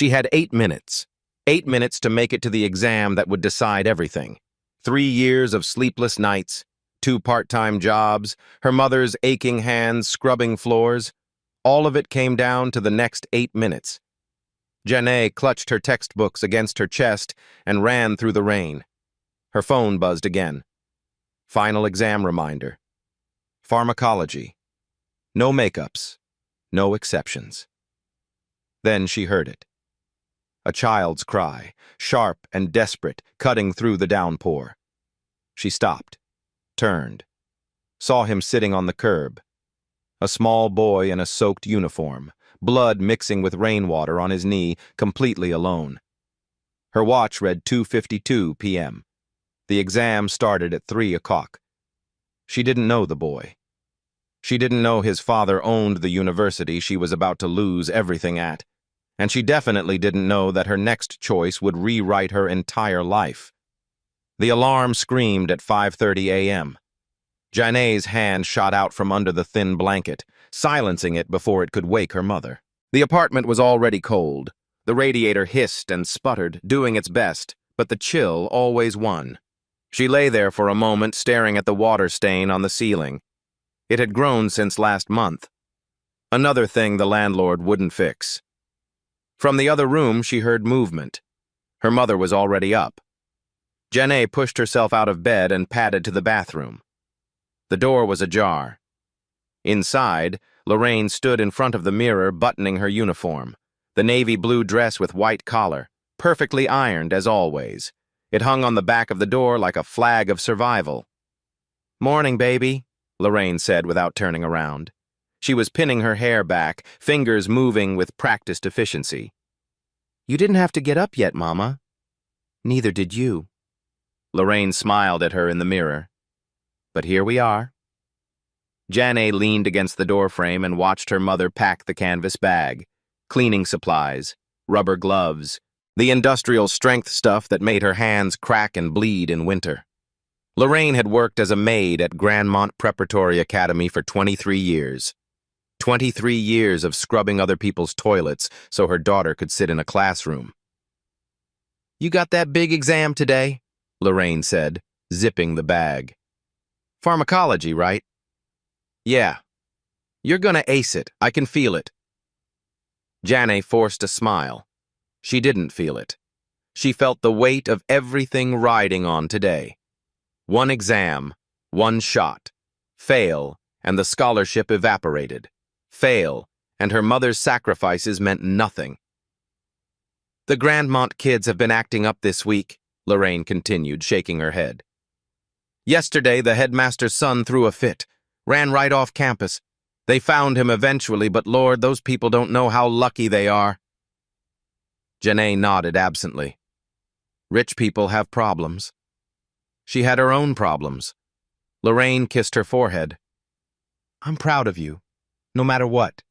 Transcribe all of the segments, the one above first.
She had 8 minutes. 8 minutes to make it to the exam that would decide everything. 3 years of sleepless nights, 2 part-time jobs, her mother's aching hands scrubbing floors. All of it came down to the next 8 minutes. Janae clutched her textbooks against her chest and ran through the rain. Her phone buzzed again. Final exam reminder. Pharmacology. No makeups. No exceptions. Then she heard it. A child's cry, sharp and desperate, cutting through the downpour. She stopped, turned, saw him sitting on the curb. A small boy in a soaked uniform, blood mixing with rainwater on his knee, completely alone. Her watch read 2:52 p.m. The exam started at 3 o'clock. She didn't know the boy. She didn't know his father owned the university she was about to lose everything at. And she definitely didn't know that her next choice would rewrite her entire life. The alarm screamed at 5:30 a.m. Janae's hand shot out from under the thin blanket, silencing it before it could wake her mother. The apartment was already cold. The radiator hissed and sputtered, doing its best, but the chill always won. She lay there for a moment, staring at the water stain on the ceiling. It had grown since last month. Another thing the landlord wouldn't fix. From the other room, she heard movement. Her mother was already up. Janae pushed herself out of bed and padded to the bathroom. The door was ajar. Inside, Lorraine stood in front of the mirror, buttoning her uniform. The navy blue dress with white collar, perfectly ironed as always. It hung on the back of the door like a flag of survival. "Morning, baby," Lorraine said without turning around. She was pinning her hair back, fingers moving with practiced efficiency. "You didn't have to get up yet, Mama." "Neither did you." Lorraine smiled at her in the mirror. "But here we are." Janae leaned against the doorframe and watched her mother pack the canvas bag, cleaning supplies, rubber gloves, the industrial strength stuff that made her hands crack and bleed in winter. Lorraine had worked as a maid at Grandmont Preparatory Academy for 23 years. 23 years of scrubbing other people's toilets so her daughter could sit in a classroom. "You got that big exam today?" Lorraine said, zipping the bag. "Pharmacology, right?" "Yeah. You're gonna ace it. I can feel it." Janae forced a smile. She didn't feel it. She felt the weight of everything riding on today. One exam, one shot. Fail, and the scholarship evaporated. Fail, and her mother's sacrifices meant nothing. "The Grandmont kids have been acting up this week," Lorraine continued, shaking her head. "Yesterday, the headmaster's son threw a fit, ran right off campus. They found him eventually, but Lord, those people don't know how lucky they are." Janae nodded absently. Rich people have problems. She had her own problems. Lorraine kissed her forehead. "I'm proud of you, no matter what."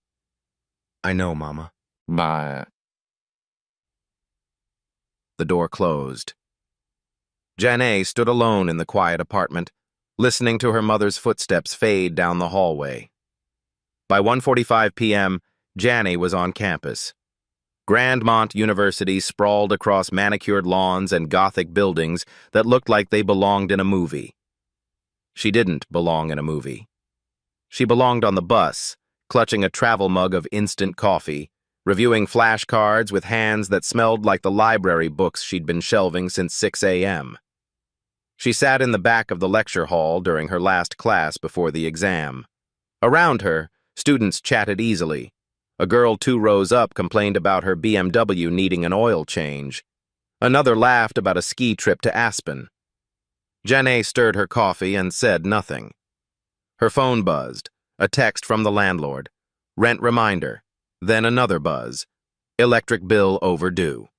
"I know, Mama." Bye. The door closed. Janae stood alone in the quiet apartment, listening to her mother's footsteps fade down the hallway. By 1:45 p.m., Janae was on campus. Grandmont University sprawled across manicured lawns and Gothic buildings that looked like they belonged in a movie. She didn't belong in a movie. She belonged on the bus, clutching a travel mug of instant coffee, reviewing flashcards with hands that smelled like the library books she'd been shelving since 6 a.m. She sat in the back of the lecture hall during her last class before the exam. Around her, students chatted easily. A girl 2 rows up complained about her BMW needing an oil change. Another laughed about a ski trip to Aspen. Janae stirred her coffee and said nothing. Her phone buzzed, a text from the landlord. Rent reminder. Then another buzz. Electric bill overdue.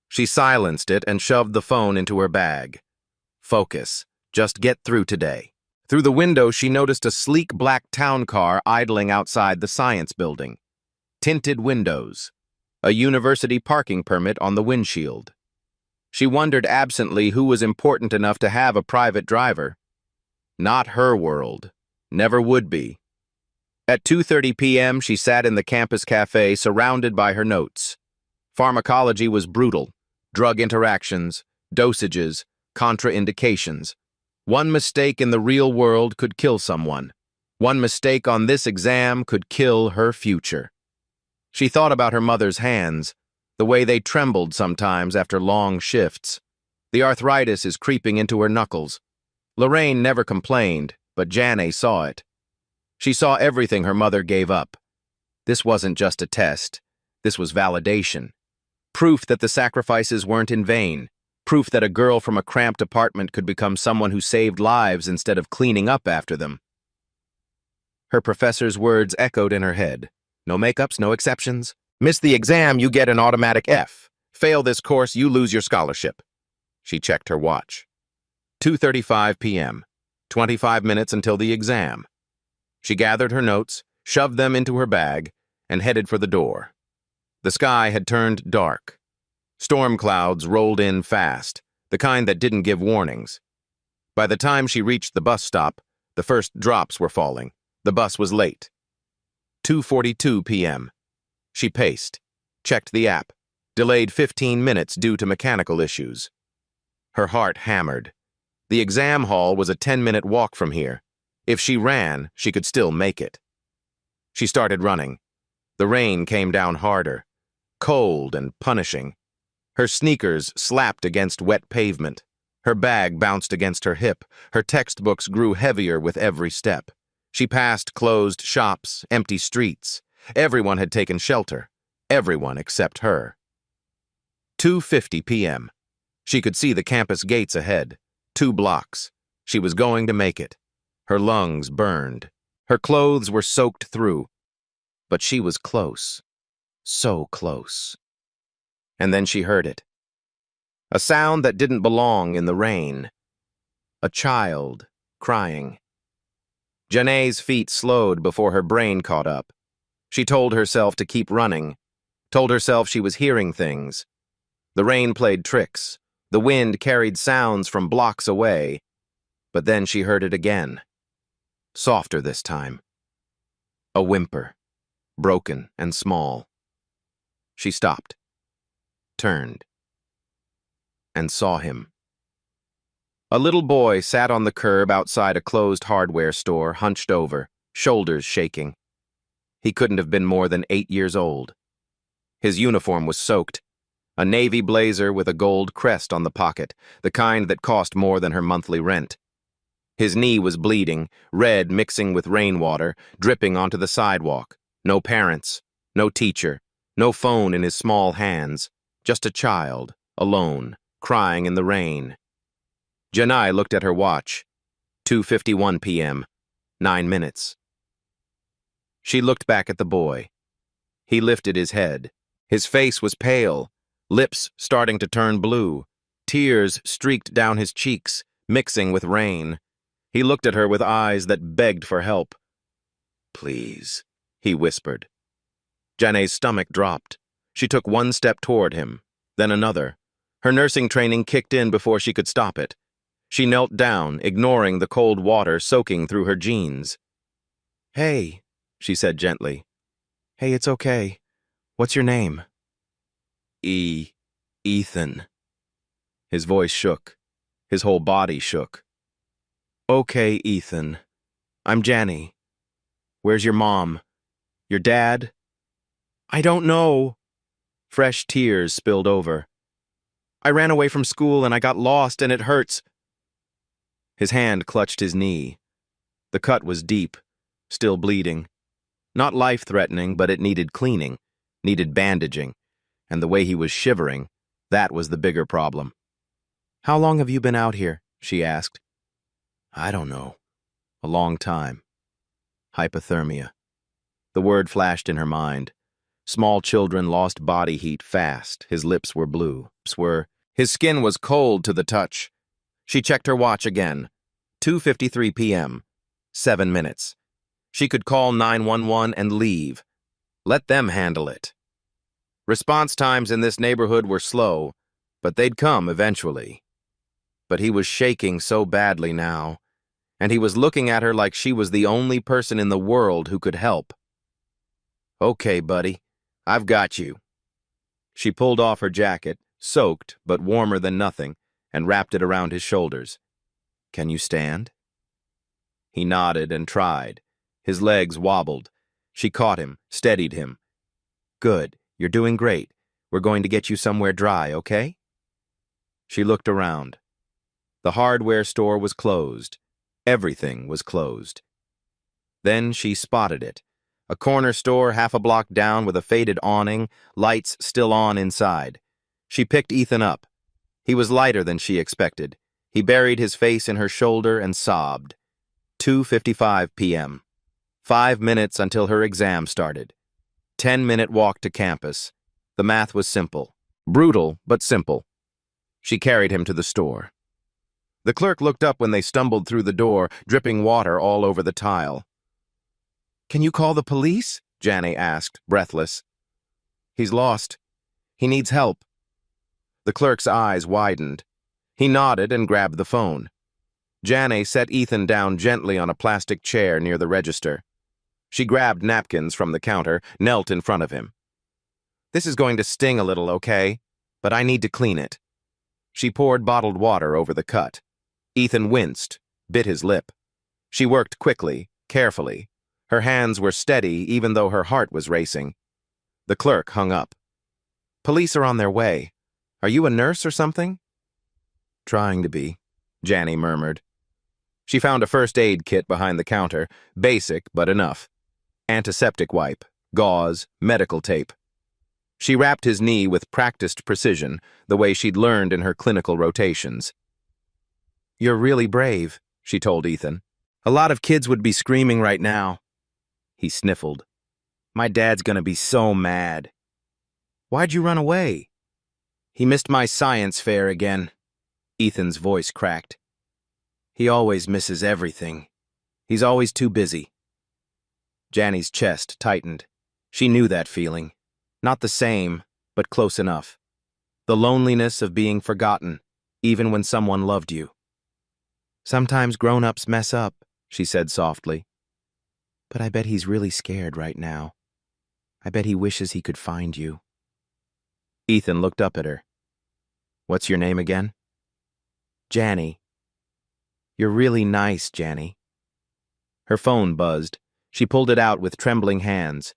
She silenced it and shoved the phone into her bag. Focus. Just get through today. Through the window, she noticed a sleek black town car idling outside the science building. Tinted windows. A university parking permit on the windshield. She wondered absently who was important enough to have a private driver. Not her world. Never would be. At 2:30 p.m., she sat in the campus cafe surrounded by her notes. Pharmacology was brutal. Drug interactions, dosages, contraindications. One mistake in the real world could kill someone. One mistake on this exam could kill her future. She thought about her mother's hands, the way they trembled sometimes after long shifts. The arthritis is creeping into her knuckles. Lorraine never complained, but Janae saw it. She saw everything her mother gave up. This wasn't just a test. This was validation. Proof that the sacrifices weren't in vain. Proof that a girl from a cramped apartment could become someone who saved lives instead of cleaning up after them. Her professor's words echoed in her head. No makeups, no exceptions. Miss the exam, you get an automatic F. Fail this course, you lose your scholarship. She checked her watch. 2:35 p.m. 25 minutes until the exam. She gathered her notes, shoved them into her bag, and headed for the door. The sky had turned dark. Storm clouds rolled in fast, the kind that didn't give warnings. By the time she reached the bus stop, the first drops were falling. The bus was late. 2:42 p.m. She paced, checked the app, delayed 15 minutes due to mechanical issues. Her heart hammered. The exam hall was a 10-minute walk from here. If she ran, she could still make it. She started running. The rain came down harder, cold and punishing. Her sneakers slapped against wet pavement. Her bag bounced against her hip. Her textbooks grew heavier with every step. She passed closed shops, empty streets. Everyone had taken shelter. Everyone except her. 2:50 p.m. She could see the campus gates ahead. 2 blocks. She was going to make it. Her lungs burned. Her clothes were soaked through. But she was close. So close. And then she heard it. A sound that didn't belong in the rain. A child crying. Janae's feet slowed before her brain caught up. She told herself to keep running, told herself she was hearing things. The rain played tricks. The wind carried sounds from blocks away. But then she heard it again. Softer this time. A whimper, broken and small. She stopped, turned, and saw him. A little boy sat on the curb outside a closed hardware store, hunched over, shoulders shaking. He couldn't have been more than 8 years old. His uniform was soaked, a navy blazer with a gold crest on the pocket, the kind that cost more than her monthly rent. His knee was bleeding, red mixing with rainwater, dripping onto the sidewalk. No parents, no teacher, no phone in his small hands, just a child, alone, crying in the rain. Janai looked at her watch. 2:51 p.m., 9 minutes. She looked back at the boy. He lifted his head. His face was pale, lips starting to turn blue. Tears streaked down his cheeks, mixing with rain. He looked at her with eyes that begged for help. "Please," he whispered. Janae's stomach dropped. She took one step toward him, then another. Her nursing training kicked in before she could stop it. She knelt down, ignoring the cold water soaking through her jeans. "Hey," she said gently. "Hey, it's okay. What's your name?" Ethan." His voice shook. His whole body shook. "Okay, Ethan. I'm Janny. Where's your mom? Your dad?" "I don't know." Fresh tears spilled over. "I ran away from school and I got lost and it hurts." His hand clutched his knee. The cut was deep, still bleeding. Not life-threatening, but it needed cleaning, needed bandaging, and the way he was shivering, that was the bigger problem. "How long have you been out here?" she asked. "I don't know. A long time." Hypothermia. The word flashed in her mind. Small children lost body heat fast. His lips were blue. His skin was cold to the touch. She checked her watch again. 2:53 p.m. 7 minutes. She could call 911 and leave. Let them handle it. Response times in this neighborhood were slow, but they'd come eventually. But he was shaking so badly now, and he was looking at her like she was the only person in the world who could help. "Okay, buddy, I've got you." She pulled off her jacket, soaked but warmer than nothing, and wrapped it around his shoulders. "Can you stand?" He nodded and tried. His legs wobbled. She caught him, steadied him. "Good. You're doing great. We're going to get you somewhere dry, okay?" She looked around. The hardware store was closed. Everything was closed. Then she spotted it. A corner store half a block down with a faded awning, lights still on inside. She picked Ethan up. He was lighter than she expected. He buried his face in her shoulder and sobbed. 2:55 p.m. 5 minutes until her exam started. 10-minute walk to campus. The math was simple. Brutal, but simple. She carried him to the store. The clerk looked up when they stumbled through the door, dripping water all over the tile. "Can you call the police?" Janie asked, breathless. "He's lost. He needs help." The clerk's eyes widened. He nodded and grabbed the phone. Janie set Ethan down gently on a plastic chair near the register. She grabbed napkins from the counter, knelt in front of him. "This is going to sting a little, okay? But I need to clean it." She poured bottled water over the cut. Ethan winced, bit his lip. She worked quickly, carefully. Her hands were steady even though her heart was racing. The clerk hung up. "Police are on their way. Are you a nurse or something?" "Trying to be," Janie murmured. She found a first aid kit behind the counter, basic but enough. Antiseptic wipe, gauze, medical tape. She wrapped his knee with practiced precision, the way she'd learned in her clinical rotations. "You're really brave," she told Ethan. "A lot of kids would be screaming right now." He sniffled. "My dad's gonna be so mad." "Why'd you run away?" "He missed my science fair again." Ethan's voice cracked. "He always misses everything. He's always too busy." Jannie's chest tightened. She knew that feeling. Not the same, but close enough. The loneliness of being forgotten, even when someone loved you. "Sometimes grown-ups mess up," she said softly. "But I bet he's really scared right now. I bet he wishes he could find you." Ethan looked up at her. "What's your name again?" "Janie." "You're really nice, Janie." Her phone buzzed. She pulled it out with trembling hands.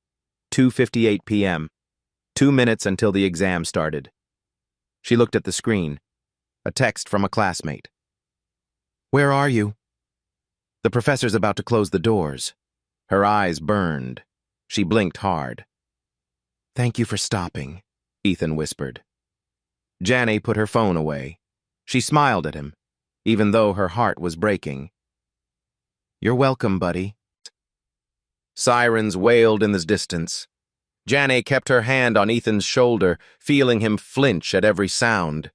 2:58 p.m. 2 minutes until the exam started. She looked at the screen. A text from a classmate. "Where are you?" "The professor's about to close the doors." Her eyes burned. She blinked hard. "Thank you for stopping," Ethan whispered. Janie put her phone away. She smiled at him, even though her heart was breaking. "You're welcome, buddy." Sirens wailed in the distance. Janie kept her hand on Ethan's shoulder, feeling him flinch at every sound.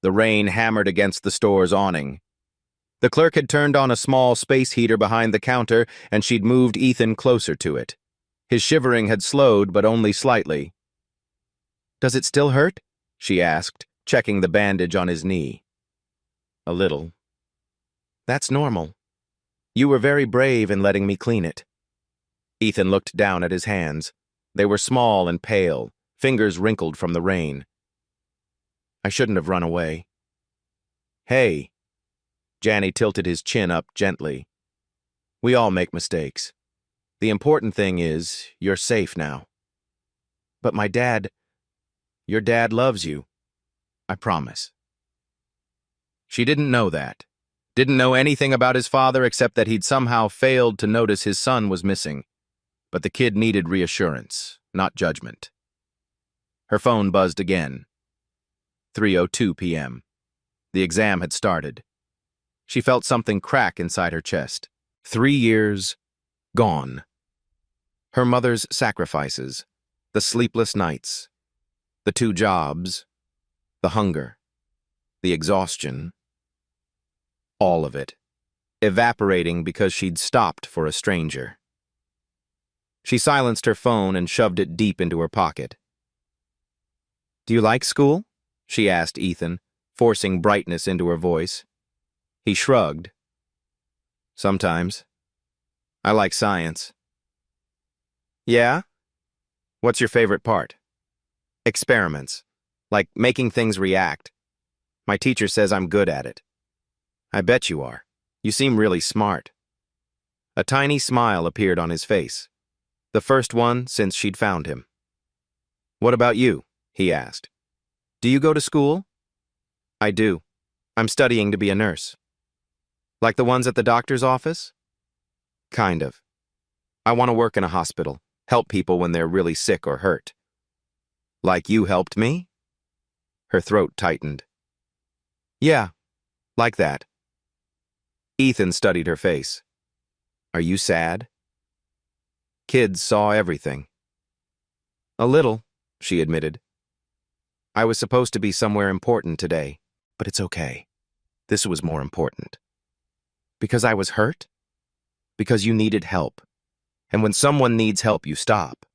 The rain hammered against the store's awning. The clerk had turned on a small space heater behind the counter, and she'd moved Ethan closer to it. His shivering had slowed, but only slightly. "Does it still hurt?" she asked, checking the bandage on his knee. "A little." "That's normal. You were very brave in letting me clean it." Ethan looked down at his hands. They were small and pale, fingers wrinkled from the rain. "I shouldn't have run away." "Hey." Janie tilted his chin up gently. "We all make mistakes. The important thing is, you're safe now." "But my dad—" "Your dad loves you. I promise." She didn't know that. Didn't know anything about his father except that he'd somehow failed to notice his son was missing. But the kid needed reassurance, not judgment. Her phone buzzed again. 3:02 p.m. The exam had started. She felt something crack inside her chest. 3 years, gone. Her mother's sacrifices, the sleepless nights, the 2 jobs, the hunger, the exhaustion, all of it, evaporating because she'd stopped for a stranger. She silenced her phone and shoved it deep into her pocket. "Do you like school?" she asked Ethan, forcing brightness into her voice. He shrugged. "Sometimes. I like science." "Yeah? What's your favorite part?" Experiments. Like making things react. My teacher says I'm good at it. I bet you are. You seem really smart. A tiny smile appeared on his face. The first one since she'd found him. What about you? He asked. Do you go to school? I do. I'm studying to be a nurse. Like the ones at the doctor's office? Kind of. I want to work in a hospital, help people when they're really sick or hurt. Like you helped me? Her throat tightened. Yeah, like that. Ethan studied her face. Are you sad? Kids saw everything. A little, she admitted. I was supposed to be somewhere important today, but it's okay. This was more important. Because I was hurt? Because you needed help. And when someone needs help, you stop,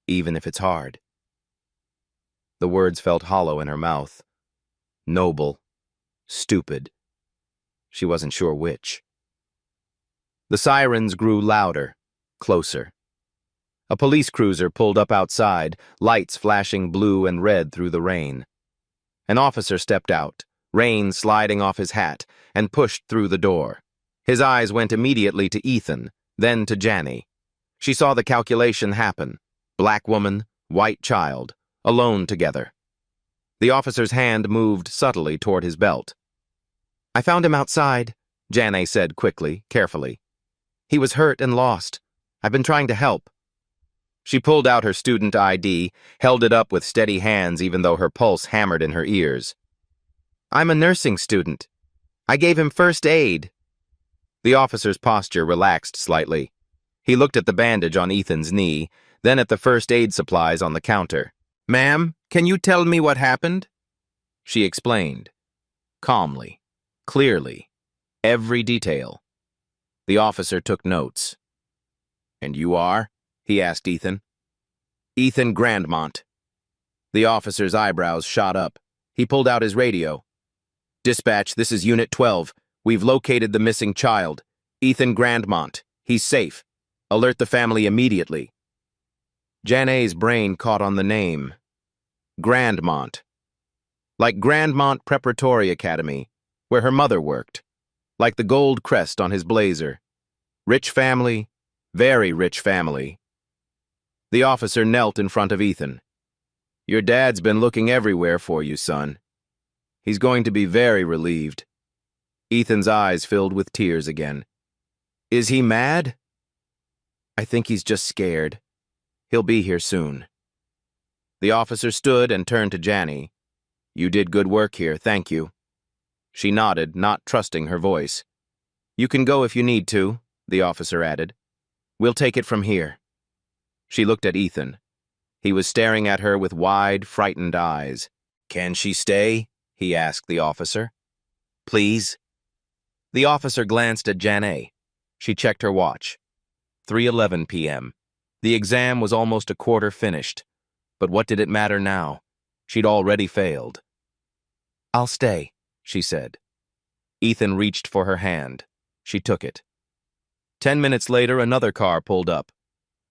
even if it's hard. The words felt hollow in her mouth. Noble. Stupid. She wasn't sure which. The sirens grew louder, closer. A police cruiser pulled up outside, lights flashing blue and red through the rain. An officer stepped out, rain sliding off his hat, and pushed through the door. His eyes went immediately to Ethan, then to Janny. She saw the calculation happen. Black woman, white child, alone together. The officer's hand moved subtly toward his belt. I found him outside, Janny said quickly, carefully. He was hurt and lost. I've been trying to help. She pulled out her student ID, held it up with steady hands even though her pulse hammered in her ears. I'm a nursing student. I gave him first aid. The officer's posture relaxed slightly. He looked at the bandage on Ethan's knee, then at the first aid supplies on the counter. Ma'am, can you tell me what happened? She explained. Calmly. Clearly. Every detail. The officer took notes. And you are? He asked Ethan. Ethan Grandmont. The officer's eyebrows shot up. He pulled out his radio. Dispatch, this is Unit 12. We've located the missing child. Ethan Grandmont. He's safe. Alert the family immediately. Janay's brain caught on the name. Grandmont. Like Grandmont Preparatory Academy, where her mother worked. Like the gold crest on his blazer. Rich family, very rich family. The officer knelt in front of Ethan. Your dad's been looking everywhere for you, son. He's going to be very relieved. Ethan's eyes filled with tears again. Is he mad? I think he's just scared. He'll be here soon. The officer stood and turned to Janny. You did good work here, thank you. She nodded, not trusting her voice. You can go if you need to, the officer added. We'll take it from here. She looked at Ethan. He was staring at her with wide, frightened eyes. Can she stay? He asked the officer. Please? The officer glanced at Janay. She checked her watch. 3:11 p.m. The exam was almost a quarter finished. But what did it matter now? She'd already failed. I'll stay, she said. Ethan reached for her hand. She took it. 10 minutes later, another car pulled up.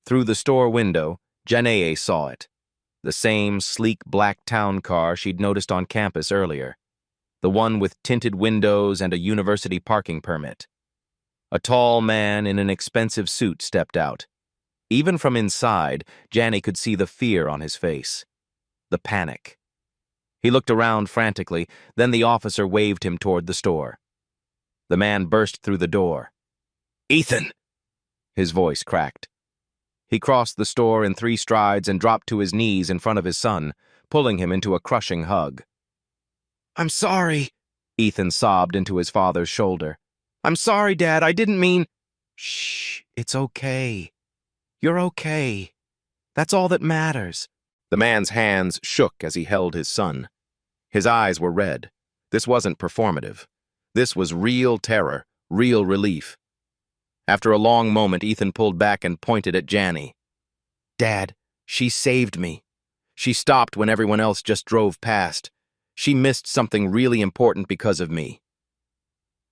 Through the store window, Janay saw it. The same sleek black town car she'd noticed on campus earlier. The one with tinted windows and a university parking permit. A tall man in an expensive suit stepped out. Even from inside, Janay could see the fear on his face. The panic. He looked around frantically, then the officer waved him toward the store. The man burst through the door. Ethan! His voice cracked. He crossed the store in 3 strides and dropped to his knees in front of his son, pulling him into a crushing hug. I'm sorry, Ethan sobbed into his father's shoulder. I'm sorry, Dad, I didn't mean... Shh, it's okay. You're okay. That's all that matters. The man's hands shook as he held his son. His eyes were red. This wasn't performative. This was real terror, real relief. After a long moment, Ethan pulled back and pointed at Janay. Dad, she saved me. She stopped when everyone else just drove past. She missed something really important because of me.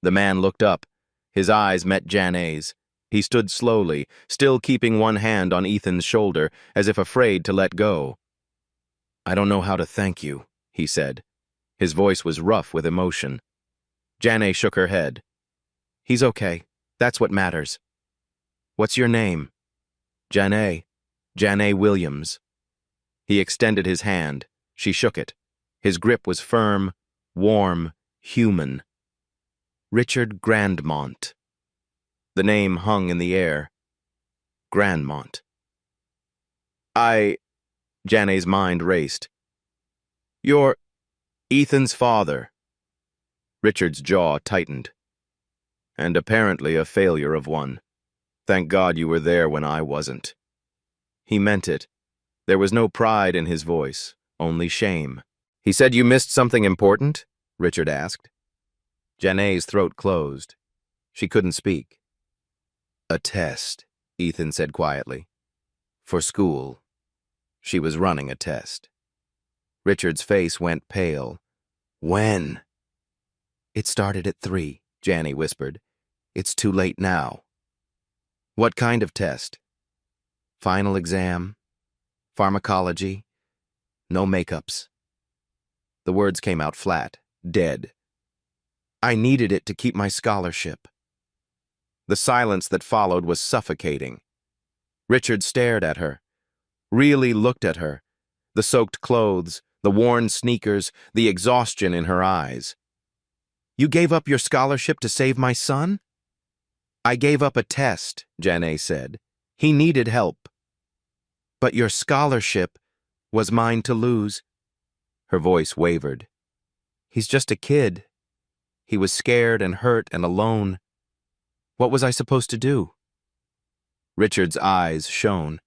The man looked up. His eyes met Janay's. He stood slowly, still keeping one hand on Ethan's shoulder, as if afraid to let go. I don't know how to thank you, he said. His voice was rough with emotion. Janae shook her head. He's okay. That's what matters. What's your name? Janae. Janae Williams. He extended his hand. She shook it. His grip was firm, warm, human. Richard Grandmont. The name hung in the air. Grandmont. Janae's mind raced. You're Ethan's father. Richard's jaw tightened. And apparently a failure of one. Thank God you were there when I wasn't. He meant it. There was no pride in his voice, only shame. He said you missed something important? Richard asked. Janae's throat closed. She couldn't speak. A test, Ethan said quietly. For school. She was running a test. Richard's face went pale. When? It started at 3, Janae whispered. It's too late now. What kind of test? Final exam? Pharmacology? No makeups. The words came out flat, dead. I needed it to keep my scholarship. The silence that followed was suffocating. Richard stared at her, really looked at her, the soaked clothes, the worn sneakers, the exhaustion in her eyes. You gave up your scholarship to save my son? I gave up a test, Janae said. He needed help. But your scholarship was mine to lose. Her voice wavered. He's just a kid. He was scared and hurt and alone. What was I supposed to do? Richard's eyes shone.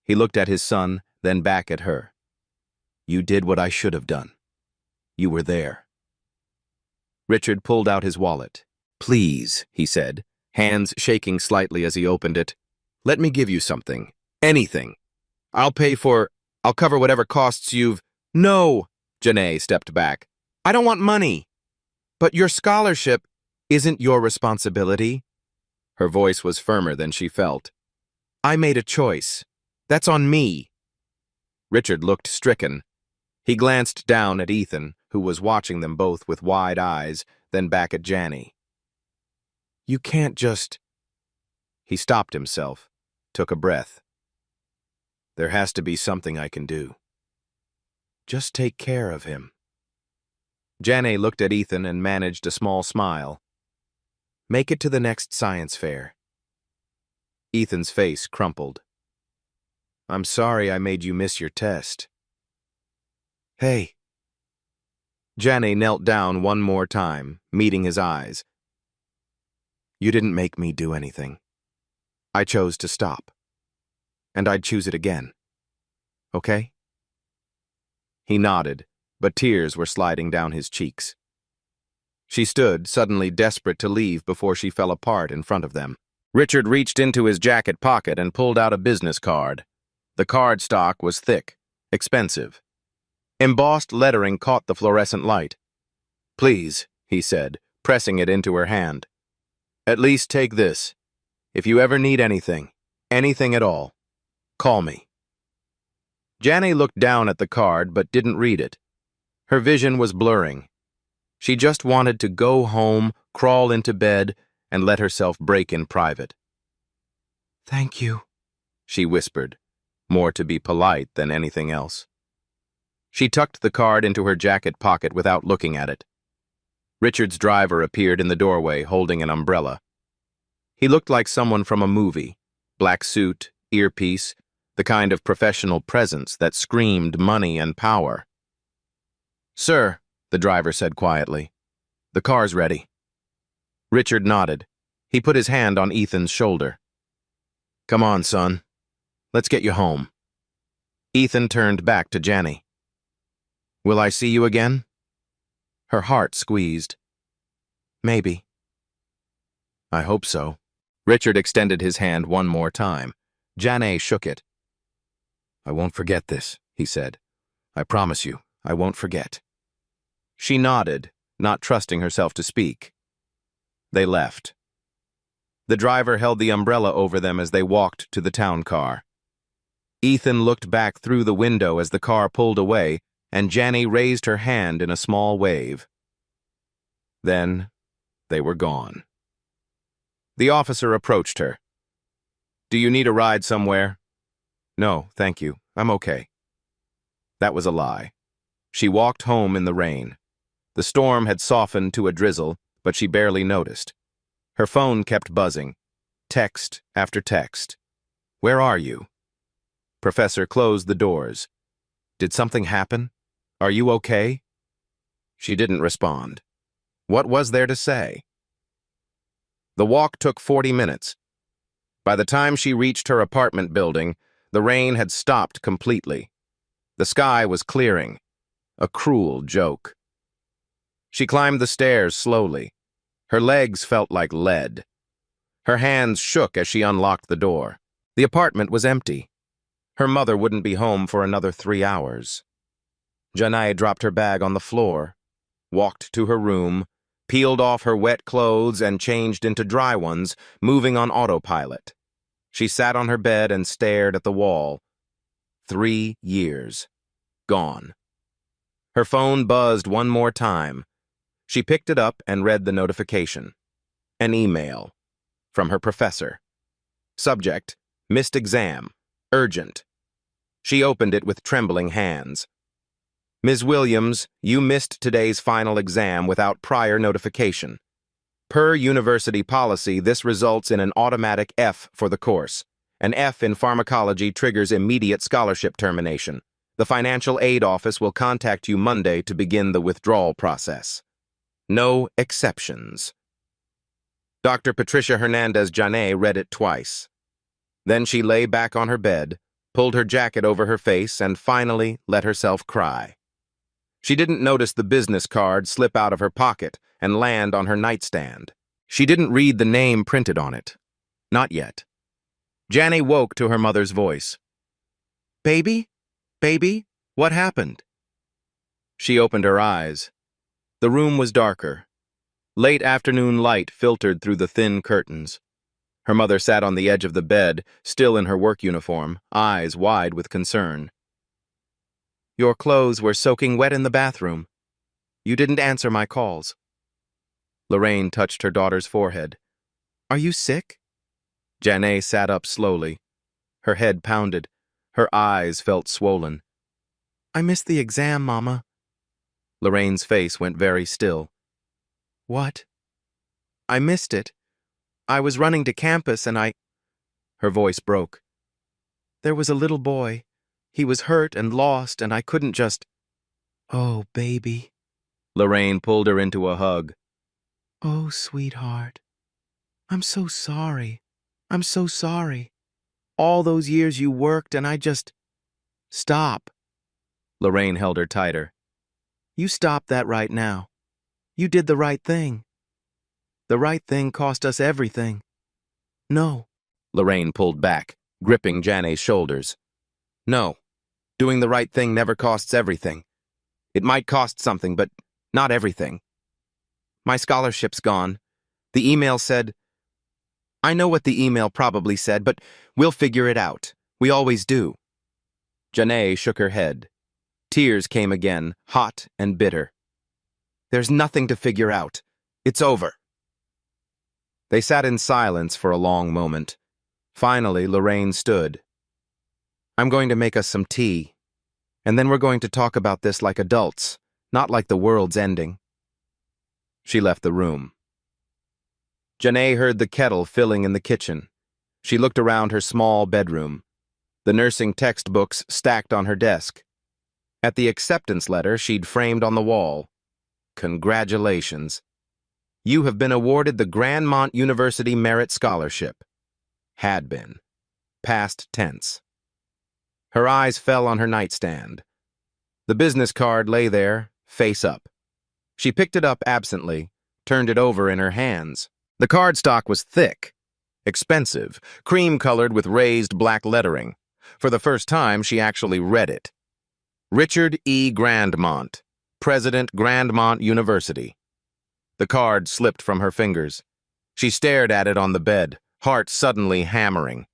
He looked at his son, then back at her. You did what I should have done. You were there. Richard pulled out his wallet. Please, he said, hands shaking slightly as he opened it. Let me give you something. Anything. I'll cover whatever costs you've... No, Janae stepped back. I don't want money. But your scholarship isn't your responsibility. Her voice was firmer than she felt. I made a choice. That's on me. Richard looked stricken. He glanced down at Ethan, who was watching them both with wide eyes, then back at Janae. You can't just... He stopped himself, took a breath. There has to be something I can do. Just take care of him. Janae looked at Ethan and managed a small smile. Make it to the next science fair. Ethan's face crumpled. I'm sorry I made you miss your test. Hey. Janae knelt down one more time, meeting his eyes. You didn't make me do anything. I chose to stop. And I'd choose it again. Okay? He nodded, but tears were sliding down his cheeks. She stood, suddenly desperate to leave before she fell apart in front of them. Richard reached into his jacket pocket and pulled out a business card. The cardstock was thick, expensive. Embossed lettering caught the fluorescent light. Please, he said, pressing it into her hand. At least take this. If you ever need anything at all, call me. Janae looked down at the card but didn't read it. Her vision was blurring. She just wanted to go home, crawl into bed, and let herself break in private. Thank you, she whispered, more to be polite than anything else. She tucked the card into her jacket pocket without looking at it. Richard's driver appeared in the doorway holding an umbrella. He looked like someone from a movie, black suit, earpiece, the kind of professional presence that screamed money and power. Sir, the driver said quietly, the car's ready. Richard nodded. He put his hand on Ethan's shoulder. Come on, son. Let's get you home. Ethan turned back to Janae. Will I see you again? Her heart squeezed. Maybe. I hope so. Richard extended his hand one more time. Janae shook it. I won't forget this, he said. I promise you, I won't forget. She nodded, not trusting herself to speak. They left. The driver held the umbrella over them as they walked to the town car. Ethan looked back through the window as the car pulled away, and Janny raised her hand in a small wave. Then they were gone. The officer approached her. "Do you need a ride somewhere?" "No, thank you. I'm okay." That was a lie. She walked home in the rain. The storm had softened to a drizzle, but she barely noticed. Her phone kept buzzing. Text after text. "Where are you?" Professor closed the doors. "Did something happen? Are you okay?" She didn't respond. What was there to say? The walk took 40 minutes. By the time she reached her apartment building, the rain had stopped completely. The sky was clearing. A cruel joke. She climbed the stairs slowly. Her legs felt like lead. Her hands shook as she unlocked the door. The apartment was empty. Her mother wouldn't be home for another 3 hours. Janai dropped her bag on the floor, walked to her room, peeled off her wet clothes and changed into dry ones, moving on autopilot. She sat on her bed and stared at the wall. 3 years. Gone. Her phone buzzed one more time. She picked it up and read the notification. An email. From her professor. Subject: missed exam. Urgent. She opened it with trembling hands. "Ms. Williams, you missed today's final exam without prior notification. Per university policy, this results in an automatic F for the course. An F in pharmacology triggers immediate scholarship termination. The financial aid office will contact you Monday to begin the withdrawal process. No exceptions." Dr. Patricia Hernandez-Janet read it twice. Then she lay back on her bed, pulled her jacket over her face, and finally let herself cry. She didn't notice the business card slip out of her pocket and land on her nightstand. She didn't read the name printed on it. Not yet. Janny woke to her mother's voice. "Baby? Baby? What happened?" She opened her eyes. The room was darker. Late afternoon light filtered through the thin curtains. Her mother sat on the edge of the bed, still in her work uniform, eyes wide with concern. "Your clothes were soaking wet in the bathroom. You didn't answer my calls." Lorraine touched her daughter's forehead. "Are you sick?" Janay sat up slowly. Her head pounded. Her eyes felt swollen. "I missed the exam, Mama." Lorraine's face went very still. "What?" "I missed it. I was running to campus and I—" Her voice broke. "There was a little boy. He was hurt and lost and I couldn't just—" "Oh, baby." Lorraine pulled her into a hug. "Oh, sweetheart. I'm so sorry. I'm so sorry. All those years you worked and I just—" "Stop." Lorraine held her tighter. "You stop that right now. You did the right thing. The right thing cost us everything." "No." Lorraine pulled back, gripping Janay's shoulders. "No. Doing the right thing never costs everything. It might cost something, but not everything. My scholarship's gone. The email said—" "I know what the email probably said, but we'll figure it out. We always do." Janay shook her head. Tears came again, hot and bitter. "There's nothing to figure out. It's over." They sat in silence for a long moment. Finally, Lorraine stood. "I'm going to make us some tea, and then we're going to talk about this like adults, not like the world's ending." She left the room. Janay heard the kettle filling in the kitchen. She looked around her small bedroom. The nursing textbooks stacked on her desk. At the acceptance letter she'd framed on the wall. "Congratulations. You have been awarded the Grandmont University Merit Scholarship." Had been. Past tense. Her eyes fell on her nightstand. The business card lay there, face up. She picked it up absently, turned it over in her hands. The cardstock was thick, expensive, cream-colored with raised black lettering. For the first time, she actually read it. Richard E. Grandmont, President, Grandmont University. The card slipped from her fingers. She stared at it on the bed, heart suddenly hammering.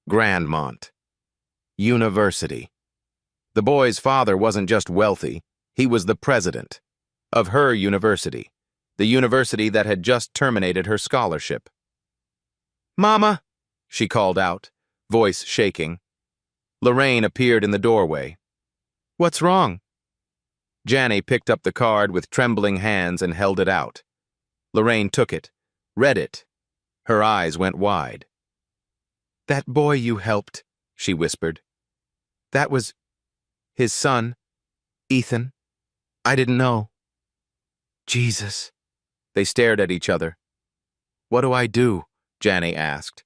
Grandmont. University. The boy's father wasn't just wealthy, he was the president of her university, the university that had just terminated her scholarship. "Mama," she called out, voice shaking. Lorraine appeared in the doorway. "What's wrong?" Janny picked up the card with trembling hands and held it out. Lorraine took it, read it. Her eyes went wide. "That boy you helped," she whispered. "That was his son, Ethan. I didn't know." Jesus. They stared at each other. "What do I do?" Janny asked.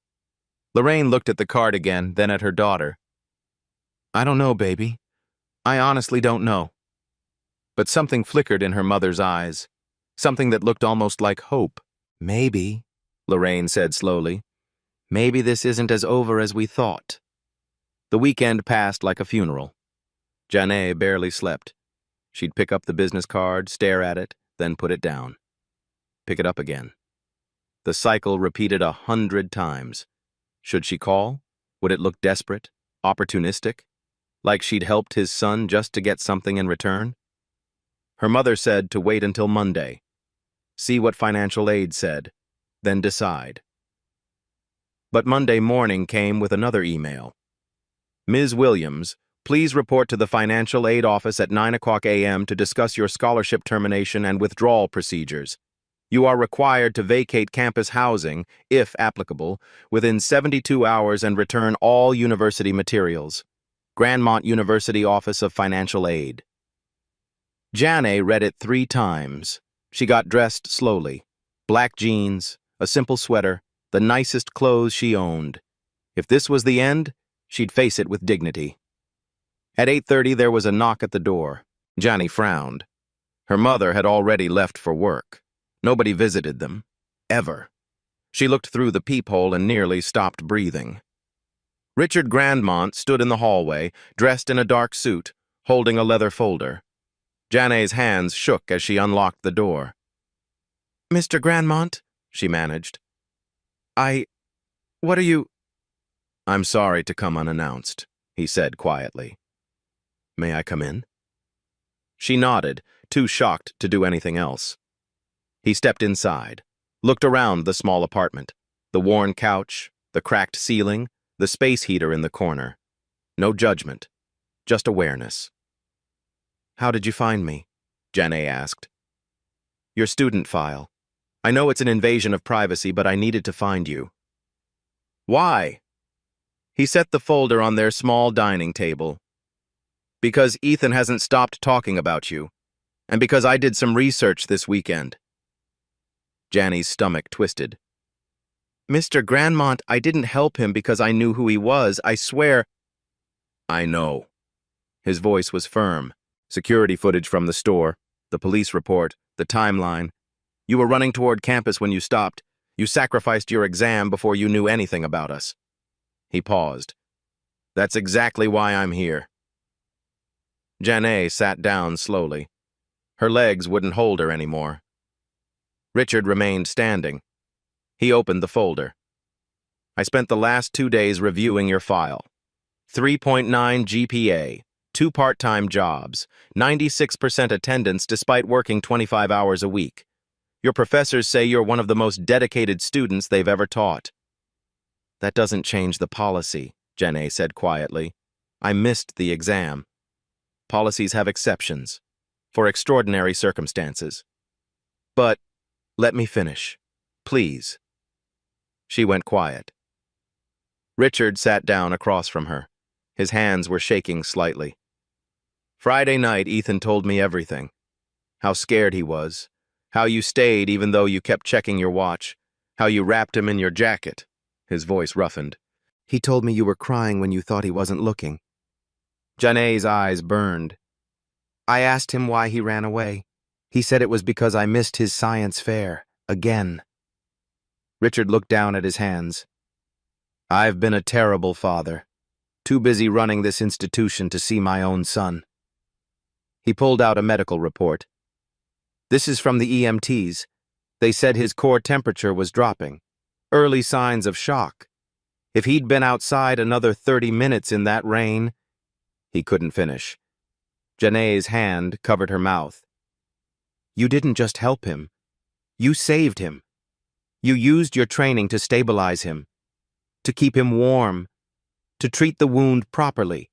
Lorraine looked at the card again, then at her daughter. "I don't know, baby. I honestly don't know." But something flickered in her mother's eyes, something that looked almost like hope. "Maybe," Lorraine said slowly. "Maybe this isn't as over as we thought." The weekend passed like a funeral. Janay barely slept. She'd pick up the business card, stare at it, then put it down. Pick it up again. The cycle repeated 100 times. Should she call? Would it look desperate, opportunistic, like she'd helped his son just to get something in return? Her mother said to wait until Monday. See what financial aid said, then decide. But Monday morning came with another email. "Ms. Williams, please report to the financial aid office at 9:00 a.m. to discuss your scholarship termination and withdrawal procedures. You are required to vacate campus housing, if applicable, within 72 hours and return all university materials. Grandmont University Office of Financial Aid." Janay read it 3 times. She got dressed slowly. Black jeans, a simple sweater, the nicest clothes she owned. If this was the end, she'd face it with dignity. At 8:30 there was a knock at the door. Janay frowned. Her mother had already left for work. Nobody visited them. Ever. She looked through the peephole and nearly stopped breathing. Richard Grandmont stood in the hallway, dressed in a dark suit, holding a leather folder. Janay's hands shook as she unlocked the door. "Mr. Grandmont," she managed. What are you—" "I'm sorry to come unannounced," he said quietly. "May I come in?" She nodded, too shocked to do anything else. He stepped inside, looked around the small apartment, the worn couch, the cracked ceiling, the space heater in the corner. No judgment, just awareness. "How did you find me?" Janay asked. "Your student file. I know it's an invasion of privacy, but I needed to find you." "Why?" He set the folder on their small dining table. "Because Ethan hasn't stopped talking about you, and because I did some research this weekend." Janny's stomach twisted. "Mr. Grandmont, I didn't help him because I knew who he was, I swear." "I know." His voice was firm. Security footage from the store, the police report, the timeline. "You were running toward campus when you stopped. You sacrificed your exam before you knew anything about us." He paused. "That's exactly why I'm here." Janay sat down slowly. Her legs wouldn't hold her anymore. Richard remained standing. He opened the folder. "I spent the last 2 days reviewing your file. 3.9 GPA, 2 part-time jobs, 96% attendance despite working 25 hours a week. Your professors say you're one of the most dedicated students they've ever taught." "That doesn't change the policy," Janay said quietly. "I missed the exam. Policies have exceptions, for extraordinary circumstances. But let me finish, please." She went quiet. Richard sat down across from her. His hands were shaking slightly. "Friday night, Ethan told me everything. How scared he was. How you stayed even though you kept checking your watch. How you wrapped him in your jacket." His voice roughened. "He told me you were crying when you thought he wasn't looking." Janay's eyes burned. "I asked him why he ran away. He said it was because I missed his science fair. Again." Richard looked down at his hands. "I've been a terrible father. Too busy running this institution to see my own son." He pulled out a medical report. "This is from the EMTs. They said his core temperature was dropping. Early signs of shock." If he'd been outside another 30 minutes in that rain, he couldn't finish. Janae's hand covered her mouth. You didn't just help him. You saved him. You used your training to stabilize him, to keep him warm, to treat the wound properly.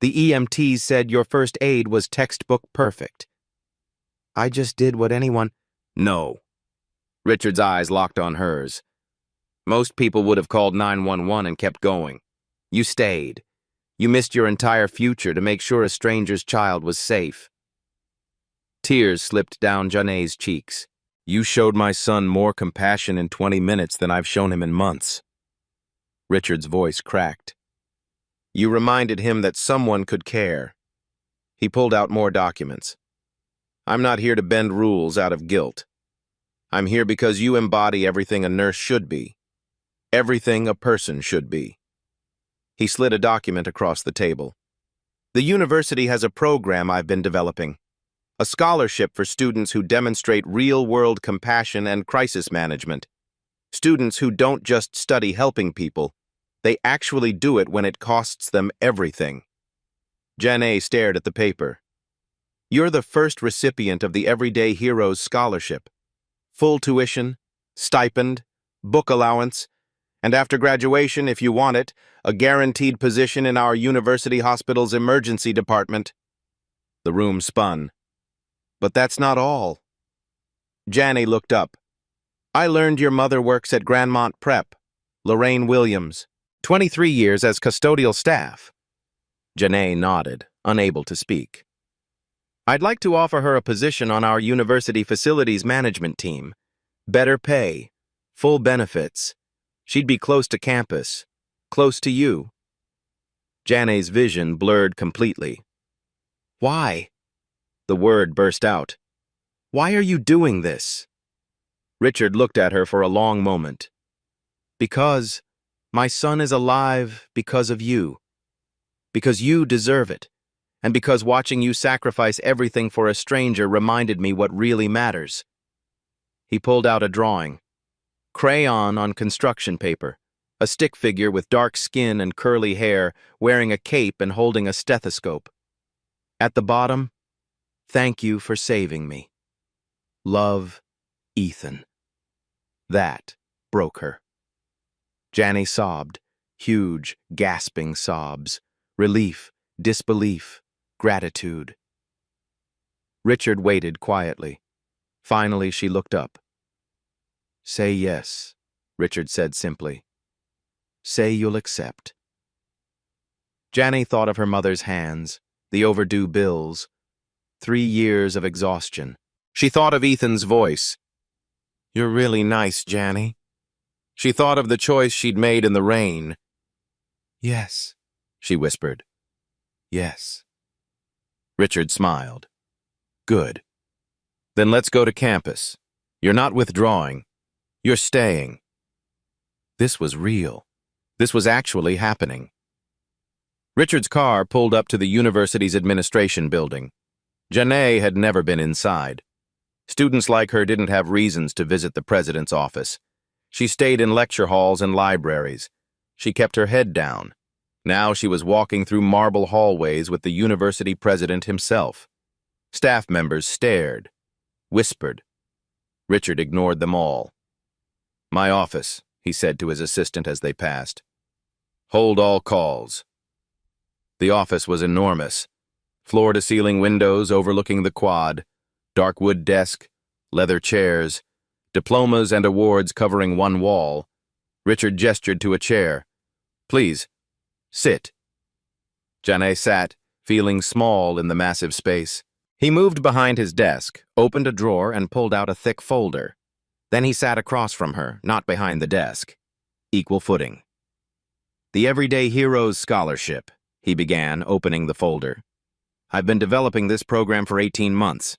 The EMTs said your first aid was textbook perfect. I just did what anyone— No. Richard's eyes locked on hers. Most people would have called 911 and kept going. You stayed. You missed your entire future to make sure a stranger's child was safe. Tears slipped down Janae's cheeks. You showed my son more compassion in 20 minutes than I've shown him in months. Richard's voice cracked. You reminded him that someone could care. He pulled out more documents. I'm not here to bend rules out of guilt. I'm here because you embody everything a nurse should be. Everything a person should be. He slid a document across the table. The university has a program I've been developing. A scholarship for students who demonstrate real-world compassion and crisis management. Students who don't just study helping people, they actually do it when it costs them everything. Janae stared at the paper. You're the first recipient of the Everyday Heroes Scholarship. Full tuition, stipend, book allowance, and after graduation, if you want it, a guaranteed position in our university hospital's emergency department. The room spun. But that's not all. Janae looked up. I learned your mother works at Grandmont Prep, Lorraine Williams, 23 years as custodial staff. Janae nodded, unable to speak. I'd like to offer her a position on our university facilities management team. Better pay, full benefits. She'd be close to campus, close to you. Janae's vision blurred completely. Why? The word burst out. Why are you doing this? Richard looked at her for a long moment. Because my son is alive because of you. Because you deserve it. And because watching you sacrifice everything for a stranger reminded me what really matters. He pulled out a drawing. Crayon on construction paper. A stick figure with dark skin and curly hair, wearing a cape and holding a stethoscope. At the bottom, thank you for saving me. Love, Ethan. That broke her. Janae sobbed, huge, gasping sobs. Relief, disbelief, gratitude. Richard waited quietly. Finally, she looked up. Say yes, Richard said simply. Say you'll accept. Janae thought of her mother's hands, the overdue bills, 3 years of exhaustion. She thought of Ethan's voice. You're really nice, Janae. She thought of the choice she'd made in the rain. Yes, she whispered. Yes. Richard smiled. Good. Then let's go to campus. You're not withdrawing. You're staying. This was real. This was actually happening. Richard's car pulled up to the university's administration building. Janae had never been inside. Students like her didn't have reasons to visit the president's office. She stayed in lecture halls and libraries. She kept her head down. Now she was walking through marble hallways with the university president himself. Staff members stared, whispered. Richard ignored them all. My office, he said to his assistant as they passed. Hold all calls. The office was enormous. Floor-to-ceiling windows overlooking the quad, dark wood desk, leather chairs, diplomas and awards covering one wall. Richard gestured to a chair. Please, sit. Janae sat, feeling small in the massive space. He moved behind his desk, opened a drawer, and pulled out a thick folder. Then he sat across from her, not behind the desk. Equal footing. The Everyday Heroes Scholarship, he began, opening the folder. I've been developing this program for 18 months.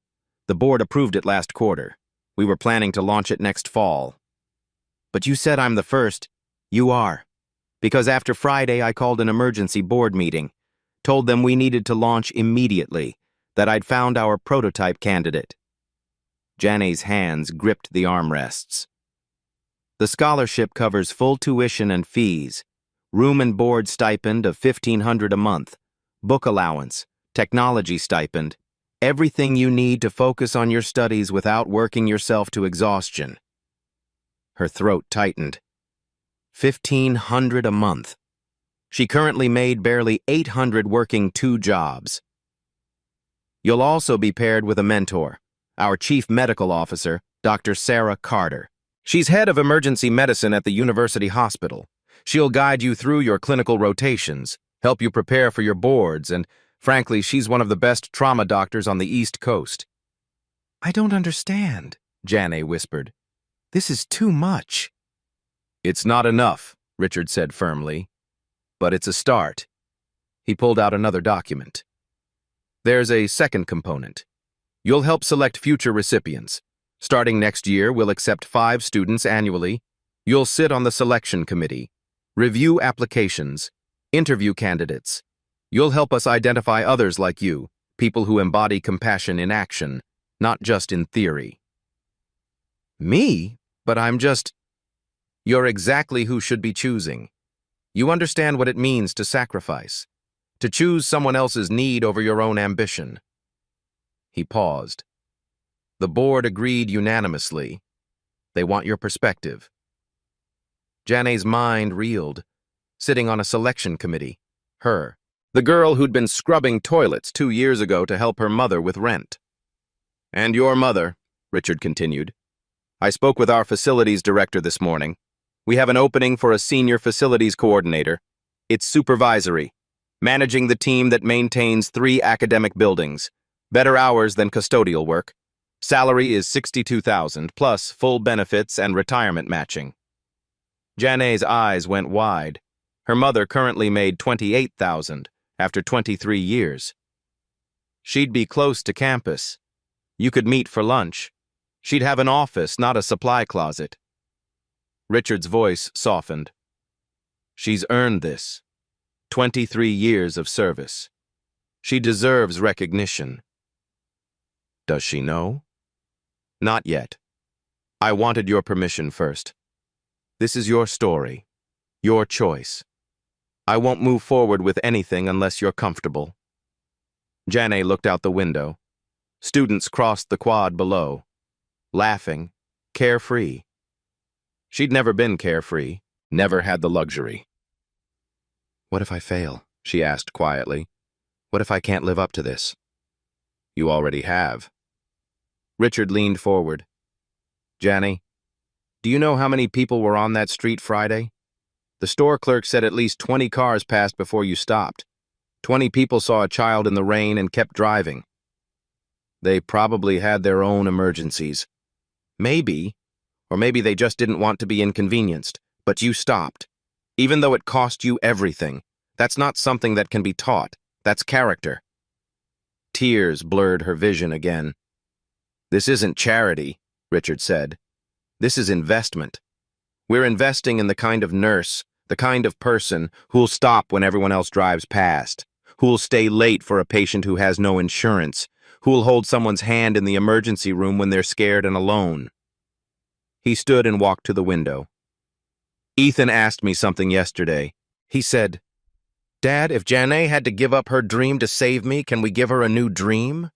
The board approved it last quarter. We were planning to launch it next fall. But you said I'm the first. You are. Because after Friday, I called an emergency board meeting, told them we needed to launch immediately, that I'd found our prototype candidate. Janae's hands gripped the armrests. The scholarship covers full tuition and fees, room and board stipend of $1,500 a month, book allowance, technology stipend, everything you need to focus on your studies without working yourself to exhaustion. Her throat tightened. $1,500 a month. She currently made barely $800 working 2 jobs. You'll also be paired with a mentor, our chief medical officer, Dr. Sarah Carter. She's head of emergency medicine at the University Hospital. She'll guide you through your clinical rotations, help you prepare for your boards, and frankly, she's one of the best trauma doctors on the East Coast. I don't understand, Janae whispered. This is too much. It's not enough, Richard said firmly. But it's a start. He pulled out another document. There's a second component. You'll help select future recipients. Starting next year, we'll accept 5 students annually. You'll sit on the selection committee, review applications, interview candidates. You'll help us identify others like you, people who embody compassion in action, not just in theory. Me? But You're exactly who should be choosing. You understand what it means to sacrifice, to choose someone else's need over your own ambition. He paused. The board agreed unanimously. They want your perspective. Janae's mind reeled, sitting on a selection committee. Her, the girl who'd been scrubbing toilets 2 years ago to help her mother with rent. And your mother, Richard continued. I spoke with our facilities director this morning. We have an opening for a senior facilities coordinator. It's supervisory, managing the team that maintains 3 academic buildings, better hours than custodial work. Salary is $62,000 plus full benefits and retirement matching. Janae's eyes went wide. Her mother currently made $28,000 after 23 years. She'd be close to campus. You could meet for lunch. She'd have an office, not a supply closet. Richard's voice softened. She's earned this. 23 years of service. She deserves recognition. Does she know? Not yet. I wanted your permission first. This is your story, your choice. I won't move forward with anything unless you're comfortable. Janae looked out the window. Students crossed the quad below, laughing, carefree. She'd never been carefree, never had the luxury. What if I fail? She asked quietly. What if I can't live up to this? You already have. Richard leaned forward. Janae, do you know how many people were on that street Friday? The store clerk said at least 20 cars passed before you stopped. 20 people saw a child in the rain and kept driving. They probably had their own emergencies. Maybe. Or maybe they just didn't want to be inconvenienced, but you stopped. Even though it cost you everything, that's not something that can be taught. That's character. Tears blurred her vision again. This isn't charity, Richard said. This is investment. We're investing in the kind of nurse, the kind of person who'll stop when everyone else drives past, who'll stay late for a patient who has no insurance, who'll hold someone's hand in the emergency room when they're scared and alone. He stood and walked to the window. Ethan asked me something yesterday. He said, Dad, if Janae had to give up her dream to save me, can we give her a new dream?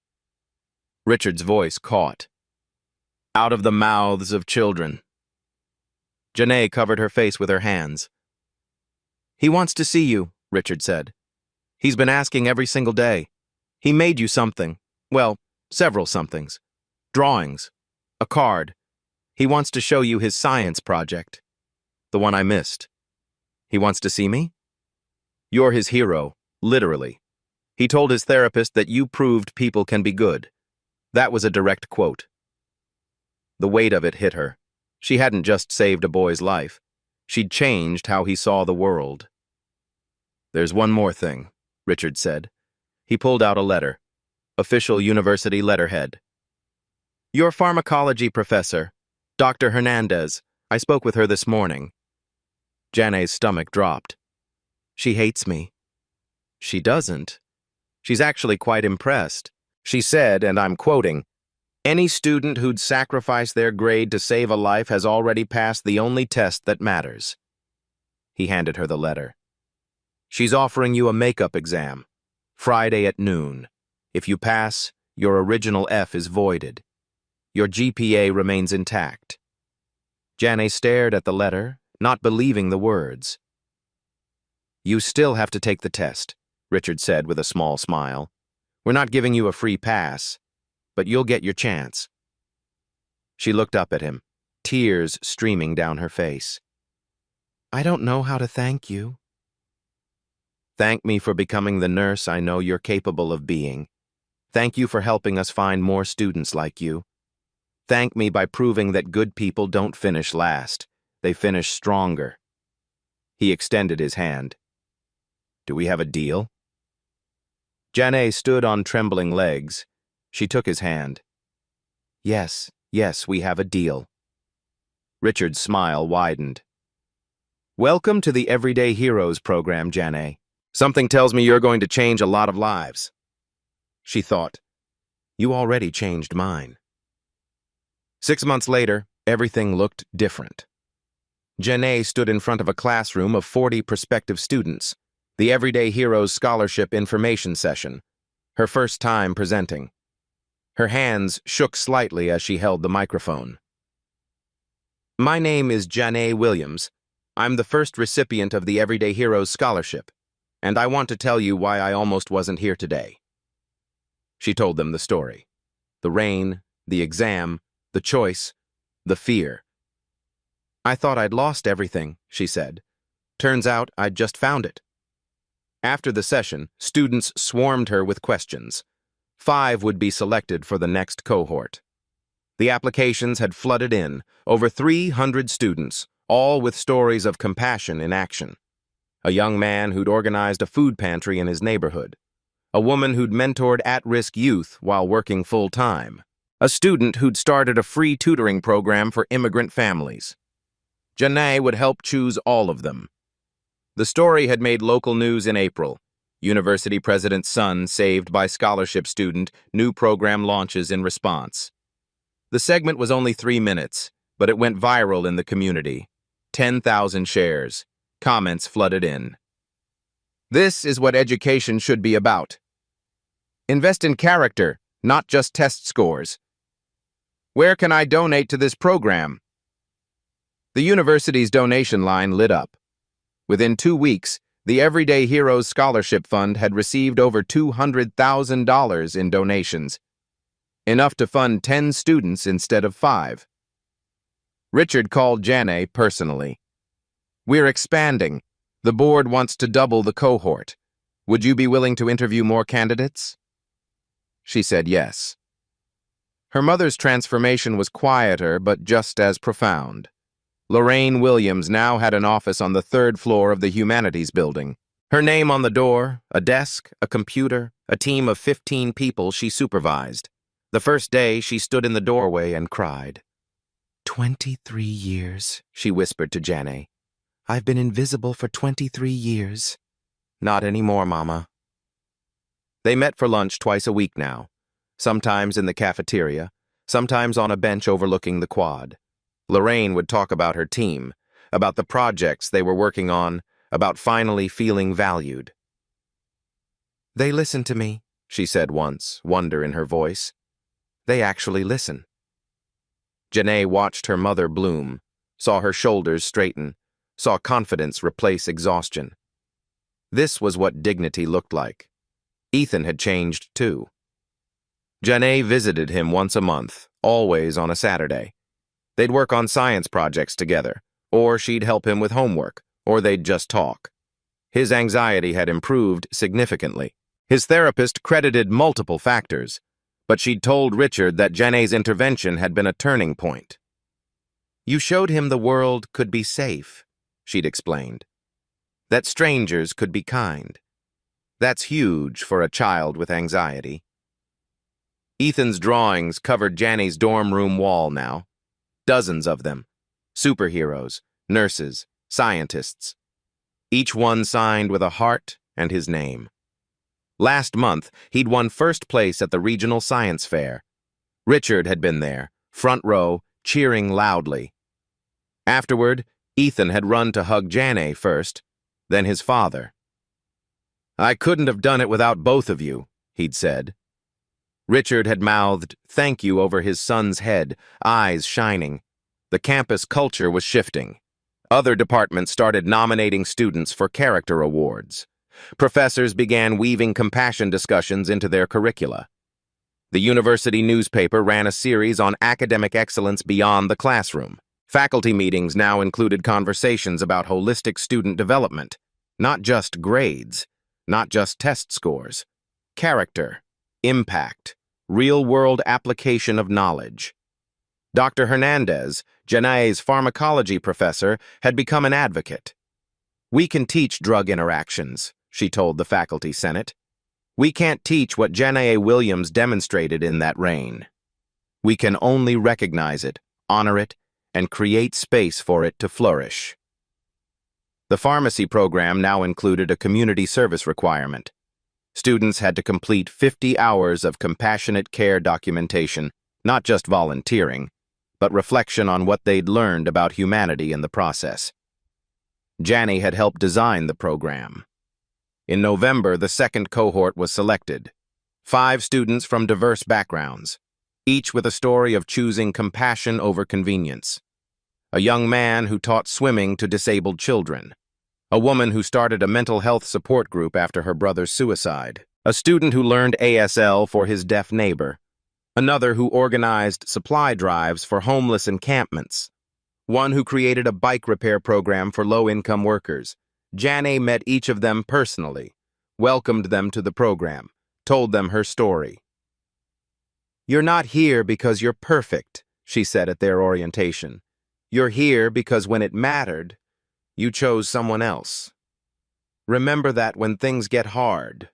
Richard's voice caught. Out of the mouths of children. Janae covered her face with her hands. He wants to see you, Richard said. He's been asking every single day. He made you something. Well, several somethings. Drawings. A card. He wants to show you his science project. The one I missed. He wants to see me? You're his hero, literally. He told his therapist that you proved people can be good. That was a direct quote. The weight of it hit her. She hadn't just saved a boy's life. She'd changed how he saw the world. There's one more thing, Richard said. He pulled out a letter. Official university letterhead. Your pharmacology professor, Dr. Hernandez. I spoke with her this morning. Janae's stomach dropped. She hates me. She doesn't. She's actually quite impressed. She said, and I'm quoting, any student who'd sacrifice their grade to save a life has already passed the only test that matters. He handed her the letter. She's offering you a makeup exam, Friday at noon. If you pass, your original F is voided. Your GPA remains intact. Janae stared at the letter, not believing the words. You still have to take the test, Richard said with a small smile. We're not giving you a free pass, but you'll get your chance. She looked up at him, tears streaming down her face. I don't know how to thank you. Thank me for becoming the nurse I know you're capable of being. Thank you for helping us find more students like you. Thank me by proving that good people don't finish last. They finish stronger. He extended his hand. Do we have a deal? Janae stood on trembling legs. She took his hand. Yes, we have a deal. Richard's smile widened. Welcome to the Everyday Heroes program, Janae. Something tells me you're going to change a lot of lives. She thought. You already changed mine. 6 months later, everything looked different. Janae stood in front of a classroom of 40 prospective students, the Everyday Heroes Scholarship Information Session, her first time presenting. Her hands shook slightly as she held the microphone. My name is Janae Williams. I'm the first recipient of the Everyday Heroes Scholarship, and I want to tell you why I almost wasn't here today. She told them the story. The rain, the exam, the choice, the fear. I thought I'd lost everything, she said. Turns out I'd just found it. After the session, students swarmed her with questions. 5 would be selected for the next cohort. The applications had flooded in, over 300 students, all with stories of compassion in action. A young man who'd organized a food pantry in his neighborhood. A woman who'd mentored at-risk youth while working full-time. A student who'd started a free tutoring program for immigrant families. Janae would help choose all of them. The story had made local news in April. University president's son saved by scholarship student, new program launches in response. The segment was only 3 minutes, but it went viral in the community. 10,000 shares. Comments flooded in. This is what education should be about. Invest in character, not just test scores. Where can I donate to this program? The university's donation line lit up. Within 2 weeks, the Everyday Heroes Scholarship Fund had received over $200,000 in donations, enough to fund 10 students instead of 5. Richard called Janae personally. We're expanding. The board wants to double the cohort. Would you be willing to interview more candidates? She said yes. Her mother's transformation was quieter but just as profound. Lorraine Williams now had an office on the 3rd floor of the Humanities Building. Her name on the door, a desk, a computer, a team of 15 people she supervised. The first day, she stood in the doorway and cried. 23 years, she whispered to Janae. I've been invisible for 23 years. Not anymore, Mama. They met for lunch twice a week now, sometimes in the cafeteria, sometimes on a bench overlooking the quad. Lorraine would talk about her team, about the projects they were working on, about finally feeling valued. They listen to me, she said once, wonder in her voice. They actually listen. Janae watched her mother bloom, saw her shoulders straighten, saw confidence replace exhaustion. This was what dignity looked like. Ethan had changed too. Janae visited him once a month, always on a Saturday. They'd work on science projects together, or she'd help him with homework, or they'd just talk. His anxiety had improved significantly. His therapist credited multiple factors, but she'd told Richard that Janae's intervention had been a turning point. You showed him the world could be safe, she'd explained. That strangers could be kind. That's huge for a child with anxiety. Ethan's drawings covered Janae's dorm room wall now. Dozens of them. Superheroes, nurses, scientists. Each one signed with a heart and his name. Last month, he'd won first place at the regional science fair. Richard had been there, front row, cheering loudly. Afterward, Ethan had run to hug Janae first, then his father. I couldn't have done it without both of you, he'd said. Richard had mouthed thank you over his son's head, eyes shining. The campus culture was shifting. Other departments started nominating students for character awards. Professors began weaving compassion discussions into their curricula. The university newspaper ran a series on academic excellence beyond the classroom. Faculty meetings now included conversations about holistic student development, not just grades, not just test scores, character, impact, real-world application of knowledge. Dr. Hernandez, Janae's pharmacology professor, had become an advocate. We can teach drug interactions, she told the faculty senate. We can't teach what Janae Williams demonstrated in that reign. We can only recognize it, honor it, and create space for it to flourish. The pharmacy program now included a community service requirement. Students had to complete 50 hours of compassionate care documentation, not just volunteering, but reflection on what they'd learned about humanity in the process. Janie had helped design the program. In November, the second cohort was selected. 5 students from diverse backgrounds, each with a story of choosing compassion over convenience. A young man who taught swimming to disabled children. A woman who started a mental health support group after her brother's suicide. A student who learned ASL for his deaf neighbor. Another who organized supply drives for homeless encampments. One who created a bike repair program for low-income workers. Janae met each of them personally, welcomed them to the program, told them her story. "You're not here because you're perfect," she said at their orientation. "You're here because when it mattered, you chose someone else. Remember that when things get hard."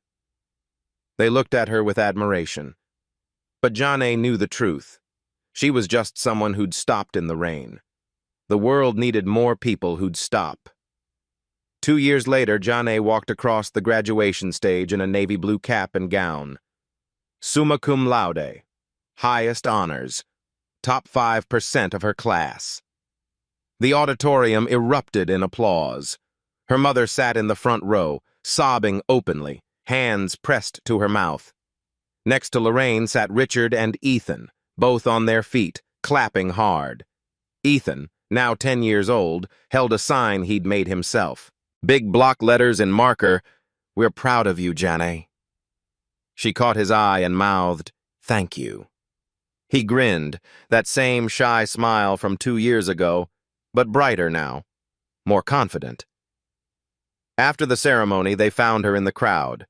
They looked at her with admiration. But Janae knew the truth. She was just someone who'd stopped in the rain. The world needed more people who'd stop. 2 years later, Janae walked across the graduation stage in a navy blue cap and gown. Summa cum laude, highest honors, top 5% of her class. The auditorium erupted in applause. Her mother sat in the front row, sobbing openly, hands pressed to her mouth. Next to Lorraine sat Richard and Ethan, both on their feet, clapping hard. Ethan, now 10 years old, held a sign he'd made himself. Big block letters in marker, "We're proud of you, Janae." She caught his eye and mouthed, "Thank you." He grinned, that same shy smile from 2 years ago, but brighter now, more confident. After the ceremony, they found her in the crowd.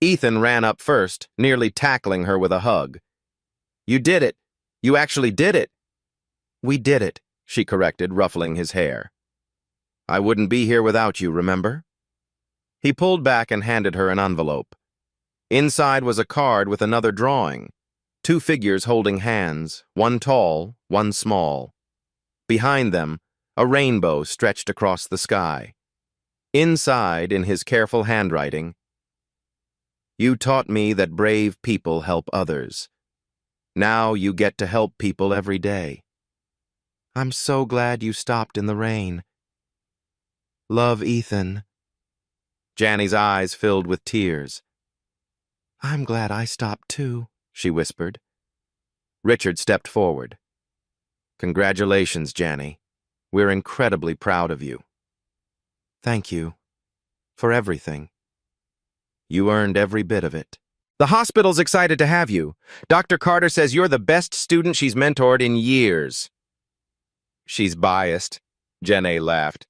Ethan ran up first, nearly tackling her with a hug. "You did it. You actually did it." "We did it," she corrected, ruffling his hair. "I wouldn't be here without you, remember?" He pulled back and handed her an envelope. Inside was a card with another drawing. 2 figures holding hands, one tall, one small. Behind them, a rainbow stretched across the sky. Inside, in his careful handwriting, "You taught me that brave people help others. Now you get to help people every day. I'm so glad you stopped in the rain. Love, Ethan." Jannie's eyes filled with tears. "I'm glad I stopped too," she whispered. Richard stepped forward. "Congratulations, Jannie. We're incredibly proud of you." "Thank you. For everything. You earned every bit of it." "The hospital's excited to have you. Dr. Carter says you're the best student she's mentored in years." "She's biased," Janae laughed.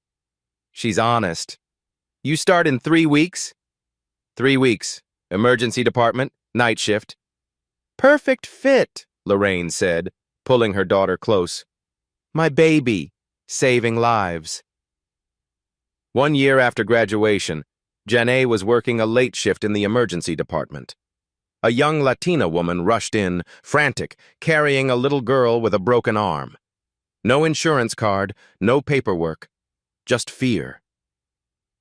"She's honest. You start in 3 weeks?" 3 weeks. Emergency department, night shift." "Perfect fit," Lorraine said, pulling her daughter close. "My baby, saving lives." 1 year after graduation, Janae was working a late shift in the emergency department. A young Latina woman rushed in, frantic, carrying a little girl with a broken arm. No insurance card, no paperwork, just fear.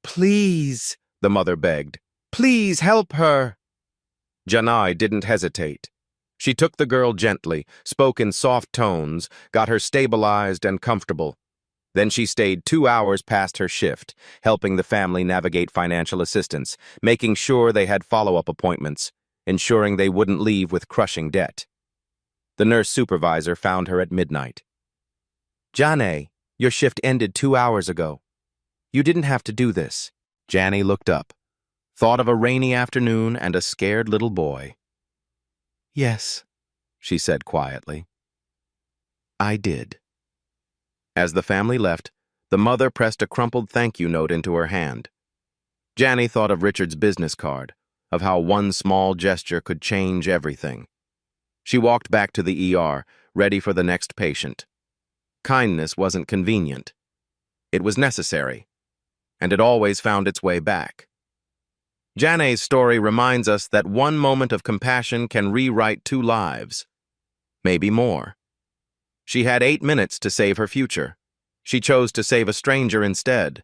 "Please," the mother begged. "Please help her." Janae didn't hesitate. She took the girl gently, spoke in soft tones, got her stabilized and comfortable. Then she stayed 2 hours past her shift, helping the family navigate financial assistance, making sure they had follow-up appointments, ensuring they wouldn't leave with crushing debt. The nurse supervisor found her at midnight. "Janae, your shift ended 2 hours ago. You didn't have to do this." Janae looked up, thought of a rainy afternoon and a scared little boy. "Yes," she said quietly. "I did." As the family left, the mother pressed a crumpled thank you note into her hand. Janae thought of Richard's business card, of how one small gesture could change everything. She walked back to the ER, ready for the next patient. Kindness wasn't convenient. It was necessary, and it always found its way back. Janae's story reminds us that one moment of compassion can rewrite 2 lives, maybe more. She had 8 minutes to save her future. She chose to save a stranger instead.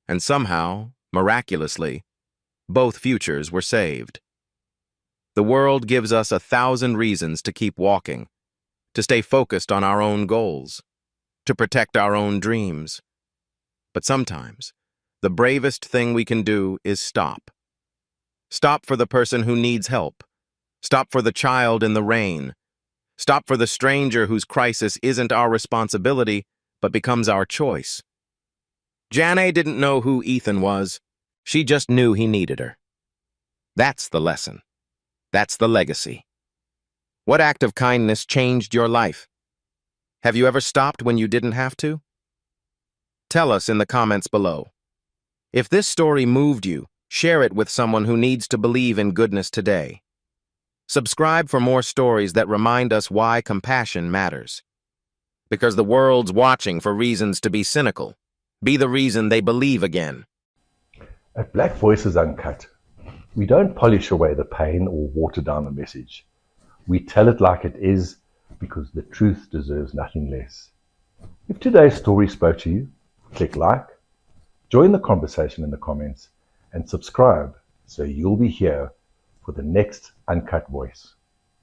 And somehow, miraculously, both futures were saved. The world gives us 1,000 reasons to keep walking, to stay focused on our own goals, to protect our own dreams. But sometimes, the bravest thing we can do is stop. Stop for the person who needs help. Stop for the child in the rain. Stop for the stranger whose crisis isn't our responsibility, but becomes our choice. Janae didn't know who Ethan was. She just knew he needed her. That's the lesson. That's the legacy. What act of kindness changed your life? Have you ever stopped when you didn't have to? Tell us in the comments below. If this story moved you, share it with someone who needs to believe in goodness today. Subscribe for more stories that remind us why compassion matters. Because the world's watching for reasons to be cynical. Be the reason they believe again. At Black Voices Uncut, we don't polish away the pain or water down the message. We tell it like it is because the truth deserves nothing less. If today's story spoke to you, click like, join the conversation in the comments, and subscribe so you'll be here for the next Uncut Voice.